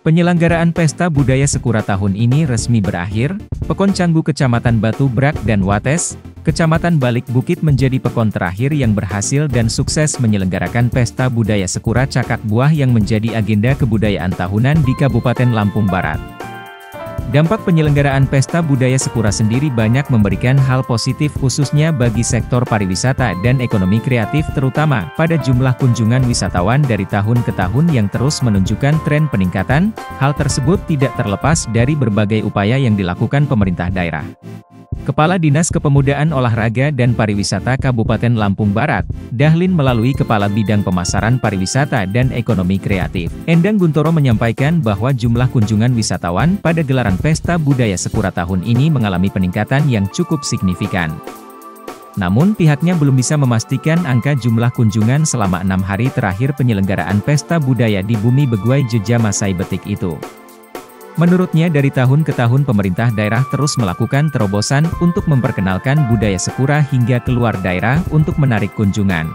Penyelenggaraan Pesta Budaya Sekura tahun ini resmi berakhir. Pekon Canggu Kecamatan Batu Brak dan Wates, Kecamatan Balik Bukit menjadi pekon terakhir yang berhasil dan sukses menyelenggarakan Pesta Budaya Sekura Cakak Buah yang menjadi agenda kebudayaan tahunan di Kabupaten Lampung Barat. Dampak penyelenggaraan Pesta Budaya Sekura sendiri banyak memberikan hal positif khususnya bagi sektor pariwisata dan ekonomi kreatif terutama pada jumlah kunjungan wisatawan dari tahun ke tahun yang terus menunjukkan tren peningkatan. Hal tersebut tidak terlepas dari berbagai upaya yang dilakukan pemerintah daerah. Kepala Dinas Kepemudaan Olahraga dan Pariwisata Kabupaten Lampung Barat, Dahlin melalui Kepala Bidang Pemasaran Pariwisata dan Ekonomi Kreatif, Endang Guntoro menyampaikan bahwa jumlah kunjungan wisatawan pada gelaran Pesta Budaya Sekura tahun ini mengalami peningkatan yang cukup signifikan. Namun pihaknya belum bisa memastikan angka jumlah kunjungan selama 6 hari terakhir penyelenggaraan Pesta Budaya di Bumi Beguai Jeja Masai Betik itu. Menurutnya dari tahun ke tahun pemerintah daerah terus melakukan terobosan untuk memperkenalkan budaya Sekura hingga keluar daerah untuk menarik kunjungan.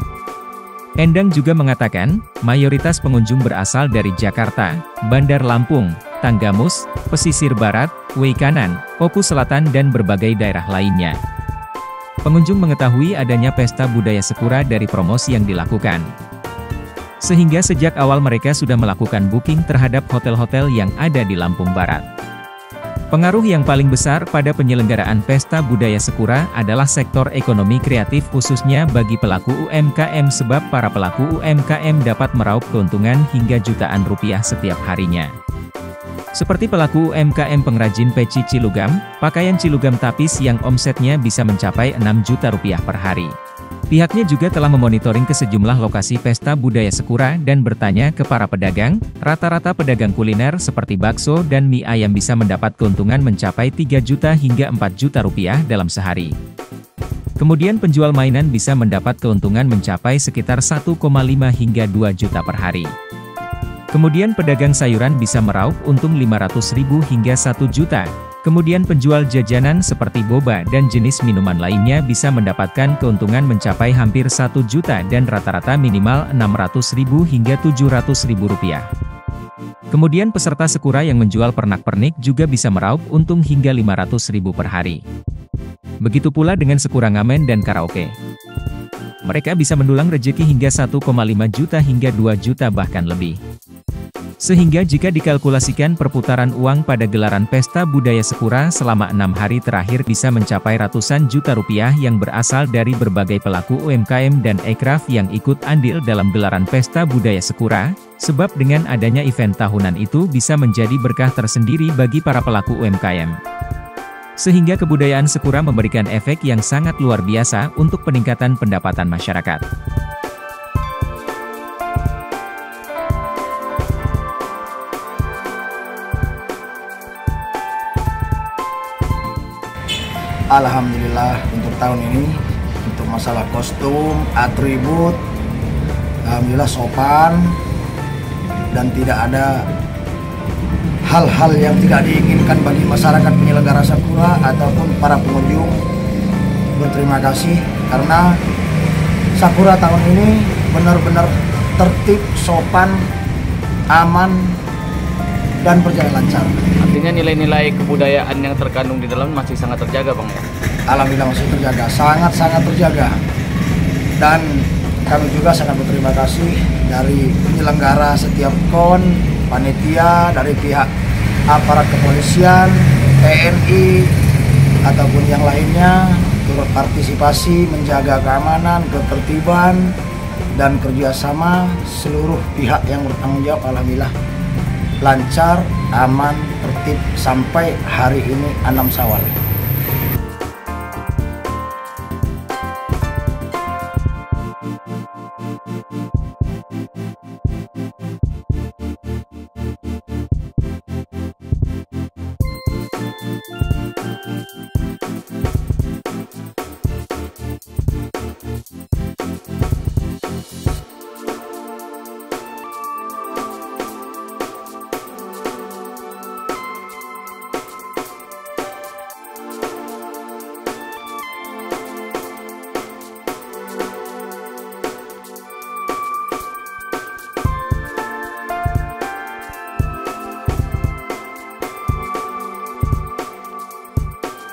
Endang juga mengatakan, mayoritas pengunjung berasal dari Jakarta, Bandar Lampung, Tanggamus, Pesisir Barat, Wei Kanan, Oku Selatan dan berbagai daerah lainnya. Pengunjung mengetahui adanya Pesta Budaya Sekura dari promosi yang dilakukan. Sehingga sejak awal mereka sudah melakukan booking terhadap hotel-hotel yang ada di Lampung Barat. Pengaruh yang paling besar pada penyelenggaraan Pesta Budaya Sekura adalah sektor ekonomi kreatif khususnya bagi pelaku UMKM sebab para pelaku UMKM dapat meraup keuntungan hingga jutaan rupiah setiap harinya. Seperti pelaku UMKM pengrajin peci Cilugam, pakaian Cilugam Tapis yang omsetnya bisa mencapai 6 juta rupiah per hari. Pihaknya juga telah memonitoring ke sejumlah lokasi Pesta Budaya Sekura dan bertanya ke para pedagang, rata-rata pedagang kuliner seperti bakso dan mie ayam bisa mendapat keuntungan mencapai 3 juta hingga 4 juta rupiah dalam sehari. Kemudian penjual mainan bisa mendapat keuntungan mencapai sekitar 1,5 hingga 2 juta per hari. Kemudian pedagang sayuran bisa meraup untung 500.000 hingga 1 juta. Kemudian penjual jajanan seperti boba dan jenis minuman lainnya bisa mendapatkan keuntungan mencapai hampir 1 juta dan rata-rata minimal 600.000 hingga 700.000 rupiah. Kemudian peserta Sekura yang menjual pernak-pernik juga bisa meraup untung hingga 500.000 per hari. Begitu pula dengan Sekura Ngamen dan Karaoke. Mereka bisa mendulang rejeki hingga 1,5 juta hingga 2 juta bahkan lebih. Sehingga jika dikalkulasikan perputaran uang pada gelaran Pesta Budaya Sekura selama 6 hari terakhir bisa mencapai ratusan juta rupiah yang berasal dari berbagai pelaku UMKM dan ekraf yang ikut andil dalam gelaran Pesta Budaya Sekura, sebab dengan adanya event tahunan itu bisa menjadi berkah tersendiri bagi para pelaku UMKM. Sehingga kebudayaan Sekura memberikan efek yang sangat luar biasa untuk peningkatan pendapatan masyarakat. Alhamdulillah untuk tahun ini, untuk masalah kostum, atribut, alhamdulillah sopan, dan tidak ada hal-hal yang tidak diinginkan bagi masyarakat penyelenggara Sakura ataupun para pengunjung. Berterima kasih karena Sakura tahun ini benar-benar tertib, sopan, aman, dan berjalan lancar. Artinya nilai-nilai kebudayaan yang terkandung di dalam masih sangat terjaga, Bang ya? Alhamdulillah masih terjaga, sangat-sangat terjaga. Dan kami juga sangat berterima kasih dari penyelenggara setiap KON, panitia, dari pihak aparat kepolisian, TNI, ataupun yang lainnya, turut partisipasi menjaga keamanan, ketertiban, dan kerjasama seluruh pihak yang bertanggung jawab. Alhamdulillah lancar, aman, tertib sampai hari ini 6 Syawal.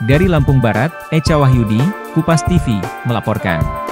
Dari Lampung Barat, Echa Wahyudi, Kupas TV, melaporkan.